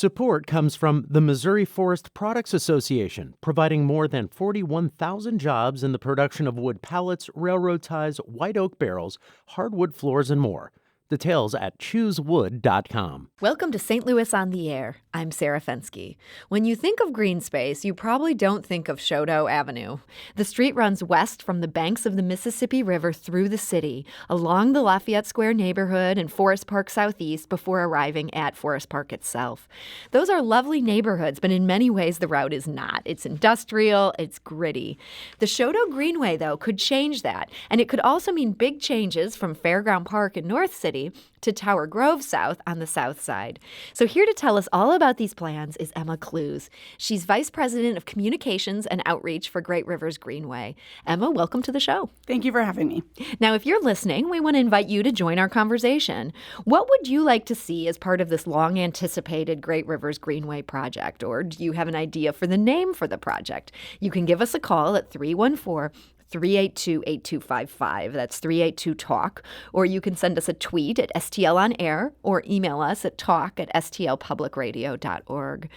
Support comes from the Missouri Forest Products Association, providing more than 41,000 jobs in the production of wood pallets, railroad ties, white oak barrels, hardwood floors, and more. Details at choosewood.com. Welcome to St. Louis on the Air. I'm Sarah Fensky. When you think of green space, you probably don't think of Chouteau Avenue. The street runs west from the banks of the Mississippi River through the city, along the Lafayette Square neighborhood and Forest Park Southeast before arriving at Forest Park itself. Those are lovely neighborhoods, but in many ways the route is not. It's industrial, it's gritty. The Chouteau Greenway, though, could change that, and it could also mean big changes from Fairground Park in North City to Tower Grove South on the south side. So here to tell us all about these plans is Emma Clues. She's Vice President of Communications and Outreach for Great Rivers Greenway. Emma, welcome to the show. Thank you for having me. Now, if you're listening, we want to invite you to join our conversation. What would you like to see as part of this long-anticipated Great Rivers Greenway project? Or do you have an idea for the name for the project? You can give us a call at 314-382-8255. That's 382-TALK. Or you can send us a tweet at STL on Air or email us at talk@stlpublicradio.org.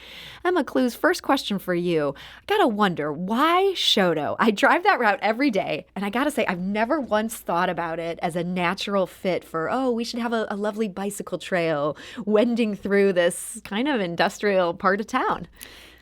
Emma Clues, first question for you. I gotta wonder, why Chouteau? I drive that route every day, and I gotta say, I've never once thought about it as a natural fit for, we should have a lovely bicycle trail wending through this kind of industrial part of town.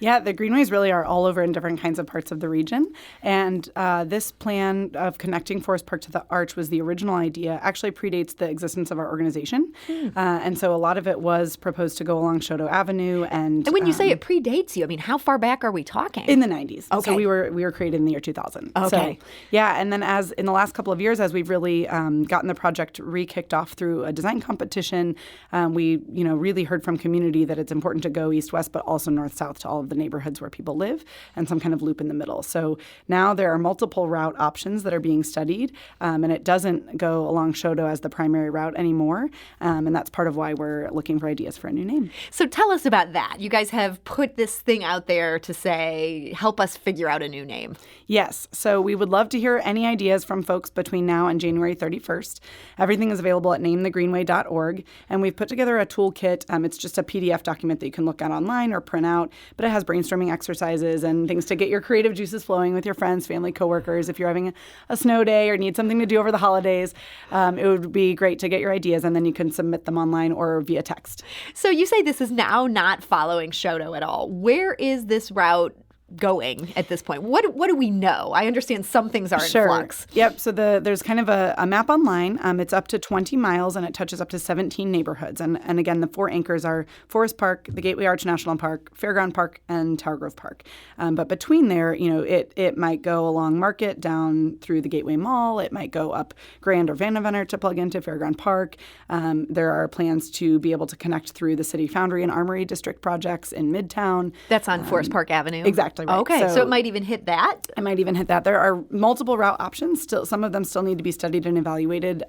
Yeah, the greenways really are all over in different kinds of parts of the region. And this plan of connecting Forest Park to the Arch was the original idea, actually predates the existence of our organization. And so a lot of it was proposed to go along Chouteau Avenue. And when you say it predates you, I mean, how far back are we talking? In the 90s. Okay. So we were created in the year 2000. Okay. So, yeah, and then as in the last couple of years, as we've really gotten the project re-kicked off through a design competition, we really heard from community that it's important to go east-west, but also north-south to all of the neighborhoods where people live, and some kind of loop in the middle. So now there are multiple route options that are being studied, and it doesn't go along Chouteau as the primary route anymore, and that's part of why we're looking for ideas for a new name. So tell us about that. You guys have put this thing out there to say, help us figure out a new name. Yes. So we would love to hear any ideas from folks between now and January 31st. Everything is available at namethegreenway.org, and we've put together a toolkit. It's just a PDF document that you can look at online or print out, but it has brainstorming exercises and things to get your creative juices flowing with your friends, family, coworkers. If you're having a snow day or need something to do over the holidays, it would be great to get your ideas, and then you can submit them online or via text. So you say this is now not following Chouteau at all. Where is this route going at this point? What do we know? I understand some things are in flux. Yep. So there's kind of a map online. It's up to 20 miles, and it touches up to 17 neighborhoods. And again, the four anchors are Forest Park, the Gateway Arch National Park, Fairground Park, and Tower Grove Park. But between there, it might go along Market down through the Gateway Mall. It might go up Grand or Vandeventer to plug into Fairground Park. There are plans to be able to connect through the City Foundry and Armory District projects in Midtown. That's on Forest Park Avenue? Exactly. Right. Okay, so it might even hit that? It might even hit that. There are multiple route options. Still, some of them still need to be studied and evaluated.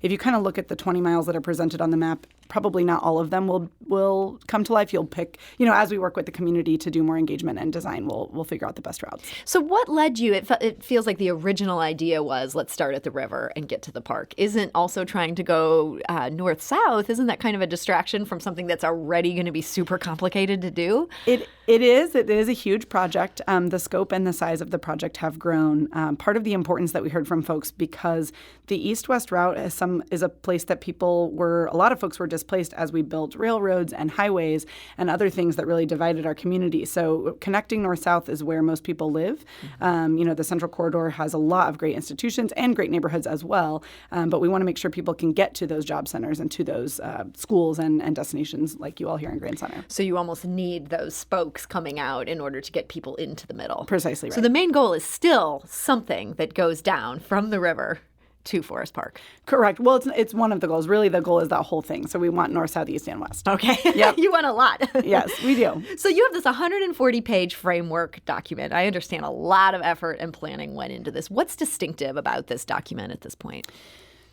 If you kind of look at the 20 miles that are presented on the map, probably not all of them will come to life. You'll pick, as we work with the community to do more engagement and design, we'll figure out the best routes. So what led you? It feels like the original idea was, let's start at the river and get to the park. Isn't also trying to go north-south, isn't that kind of a distraction from something that's already going to be super complicated to do? It is. It is a huge project. The scope and the size of the project have grown. Part of the importance that we heard from folks, because the east-west route is a place that a lot of folks were displaced as we built railroads and highways and other things that really divided our community. So connecting north-south is where most people live. The Central Corridor has a lot of great institutions and great neighborhoods as well, but we want to make sure people can get to those job centers and to those schools and destinations like you all here in Grand Center. So you almost need those spokes coming out in order to get people into the middle. Precisely right. So the main goal is still something that goes down from the river to Forest Park. Correct. Well, it's one of the goals. Really, the goal is that whole thing. So we want north, south, east, and west. Okay. Yep. You want a lot. Yes, we do. So you have this 140-page framework document. I understand a lot of effort and planning went into this. What's distinctive about this document at this point?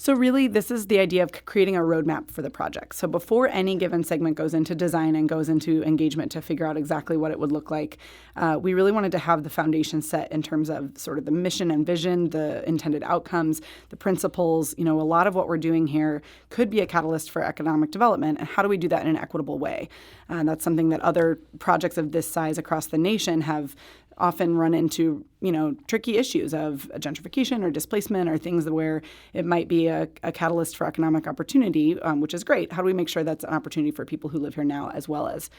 So really, this is the idea of creating a roadmap for the project. So before any given segment goes into design and goes into engagement to figure out exactly what it would look like, we really wanted to have the foundation set in terms of sort of the mission and vision, the intended outcomes, the principles. A lot of what we're doing here could be a catalyst for economic development. And how do we do that in an equitable way? That's something that other projects of this size across the nation have often run into, tricky issues of gentrification or displacement or things where it might be a catalyst for economic opportunity, which is great. How do we make sure that's an opportunity for people who live here now as well as,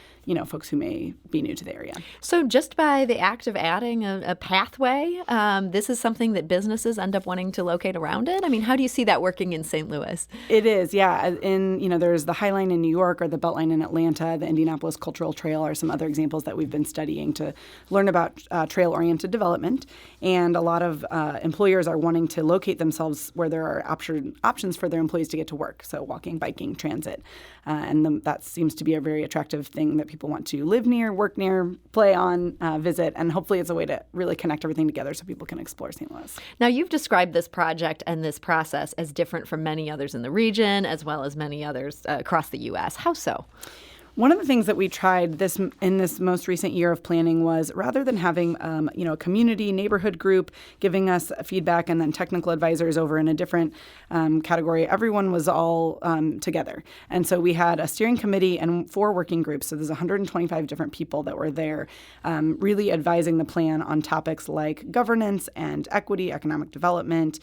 folks who may be new to the area? So just by the act of adding a pathway, this is something that businesses end up wanting to locate around it? I mean, how do you see that working in St. Louis? It is, yeah. There's the High Line in New York or the Beltline in Atlanta. The Indianapolis Cultural Trail are some other examples that we've been studying to learn about trail-oriented development. And a lot of employers are wanting to locate themselves where there are options for their employees to get to work. So walking, biking, transit. That seems to be a very attractive thing that people want to live near, work near, play on, visit. And hopefully it's a way to really connect everything together so people can explore St. Louis. Now, you've described this project and this process as different from many others in the region, as well as many others across the U.S. How so? One of the things that we tried in this most recent year of planning was rather than having a community neighborhood group giving us feedback and then technical advisors over in a different category, everyone was all together. And so we had a steering committee and 4 working groups. So there's 125 different people that were there really advising the plan on topics like governance and equity, economic development,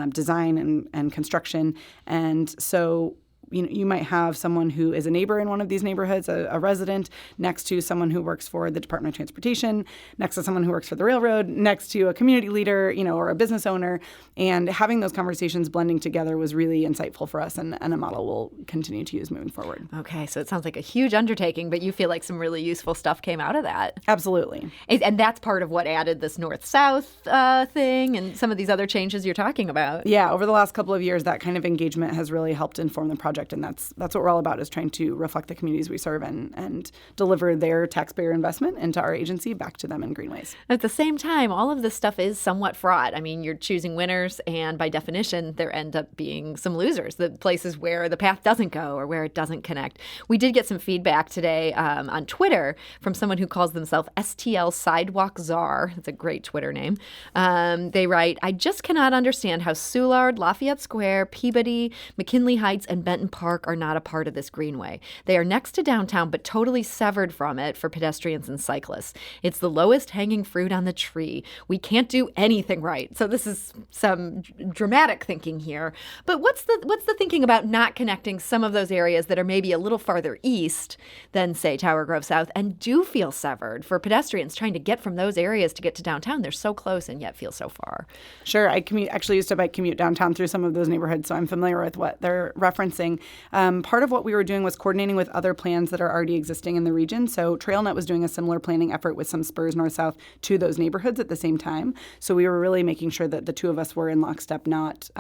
design and construction. And so you might have someone who is a neighbor in one of these neighborhoods, a resident, next to someone who works for the Department of Transportation, next to someone who works for the railroad, next to a community leader, or a business owner. And having those conversations blending together was really insightful for us and a model we'll continue to use moving forward. Okay, so it sounds like a huge undertaking, but you feel like some really useful stuff came out of that. Absolutely. And that's part of what added this north-south thing and some of these other changes you're talking about. Yeah, over the last couple of years, that kind of engagement has really helped inform the project. And that's what we're all about, is trying to reflect the communities we serve and deliver their taxpayer investment into our agency back to them in greenways. At the same time, all of this stuff is somewhat fraught. I mean, you're choosing winners, and by definition, there end up being some losers, the places where the path doesn't go or where it doesn't connect. We did get some feedback today on Twitter from someone who calls themselves STL Sidewalk Czar. That's a great Twitter name. They write, "I just cannot understand how Soulard, Lafayette Square, Peabody, McKinley Heights, and Benton Park are not a part of this greenway. They are next to downtown, but totally severed from it for pedestrians and cyclists. It's the lowest hanging fruit on the tree. We can't do anything right." So this is some dramatic thinking here. But what's the thinking about not connecting some of those areas that are maybe a little farther east than, say, Tower Grove South and do feel severed for pedestrians trying to get from those areas to get to downtown? They're so close and yet feel so far. Sure. I actually used to bike commute downtown through some of those neighborhoods, so I'm familiar with what they're referencing. Part of what we were doing was coordinating with other plans that are already existing in the region. So TrailNet was doing a similar planning effort with some spurs north-south to those neighborhoods at the same time. So we were really making sure that the two of us were in lockstep, not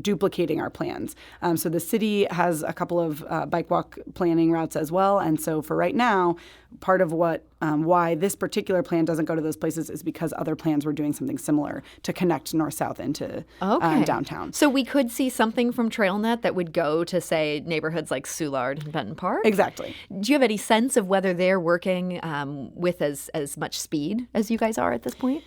duplicating our plans. So the city has a couple of bike walk planning routes as well. And so for right now, part of why this particular plan doesn't go to those places is because other plans were doing something similar to connect north-south into downtown. So we could see something from TrailNet that would go to, say, neighborhoods like Soulard and Benton Park? Exactly. Do you have any sense of whether they're working with as much speed as you guys are at this point?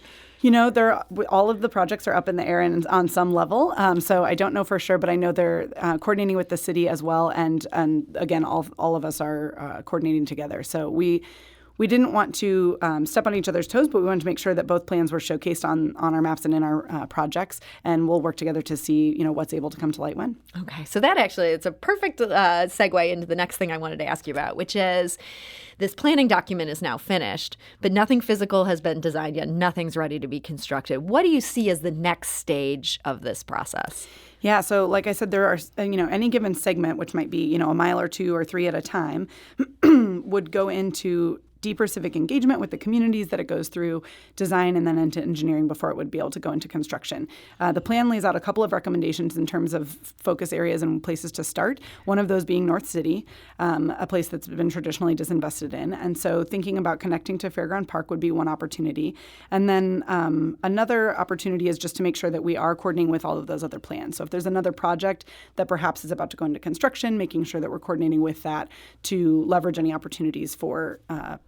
All of the projects are up in the air and on some level. So I don't know for sure, but I know they're coordinating with the city as well. And again, all of us are coordinating together. So we didn't want to step on each other's toes, but we wanted to make sure that both plans were showcased on our maps and in our projects. And we'll work together to see, what's able to come to light when. Okay. So that actually, it's a perfect segue into the next thing I wanted to ask you about, which is this planning document is now finished, but nothing physical has been designed yet. Nothing's ready to be constructed. What do you see as the next stage of this process? Yeah, so like I said, there are, any given segment, which might be, a mile or 2 or 3 at a time, would go into deeper civic engagement with the communities that it goes through design and then into engineering before it would be able to go into construction. The plan lays out a couple of recommendations in terms of focus areas and places to start, one of those being North City, a place that's been traditionally disinvested in. And so thinking about connecting to Fairground Park would be one opportunity. And then another opportunity is just to make sure that we are coordinating with all of those other plans. So if there's another project that perhaps is about to go into construction, making sure that we're coordinating with that to leverage any opportunities for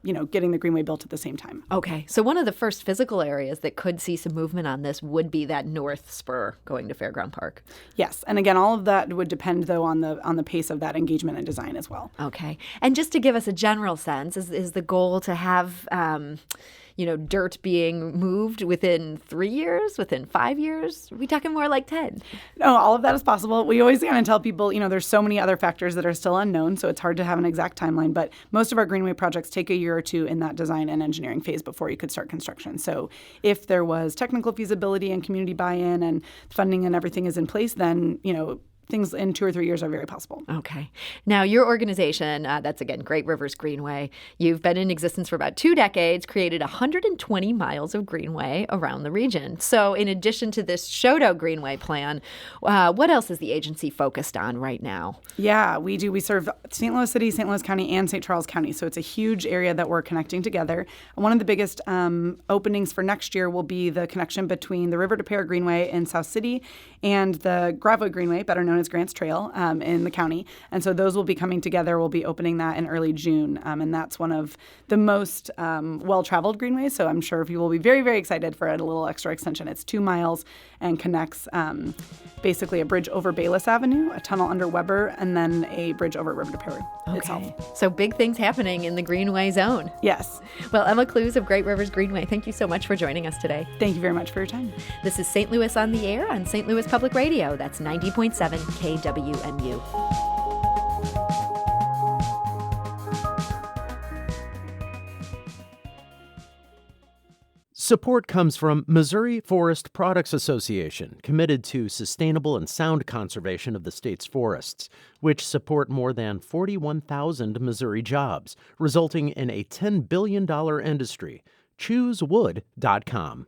getting the Greenway built at the same time. Okay, so one of the first physical areas that could see some movement on this would be that north spur going to Fairground Park. Yes, and again, all of that would depend, though, on the pace of that engagement and design as well. Okay, and just to give us a general sense, is the goal to have dirt being moved within 3 years, within 5 years? Are we talking more like 10? No, all of that is possible. We always kind of tell people, there's so many other factors that are still unknown, so it's hard to have an exact timeline. But most of our Greenway projects take a year or two in that design and engineering phase before you could start construction. So if there was technical feasibility and community buy-in and funding and everything is in place, then, things in 2 or 3 years are very possible. Okay. Now, your organization, that's again, Great Rivers Greenway, you've been in existence for about 2 decades, created 120 miles of greenway around the region. So in addition to this Chouteau Greenway plan, what else is the agency focused on right now? Yeah, we do. We serve St. Louis City, St. Louis County, and St. Charles County. So it's a huge area that we're connecting together. One of the biggest openings for next year will be the connection between the River to Pear Greenway in South City and the Gravois Greenway, better known as Grants Trail, in the county. And so those will be coming together. We'll be opening that in early June. And that's one of the most well-traveled greenways. So I'm sure people will be very, very excited for a little extra extension. It's 2 miles and connects basically a bridge over Bayless Avenue, a tunnel under Weber, and then a bridge over River to Pear itself. So big things happening in the Greenway zone. Yes. Well, Emma Clues of Great Rivers Greenway, thank you so much for joining us today. Thank you very much for your time. This is St. Louis on the Air on St. Louis Public Radio. That's 90.7 KWMU. Support comes from Missouri Forest Products Association, committed to sustainable and sound conservation of the state's forests, which support more than 41,000 Missouri jobs, resulting in a $10 billion industry. ChooseWood.com.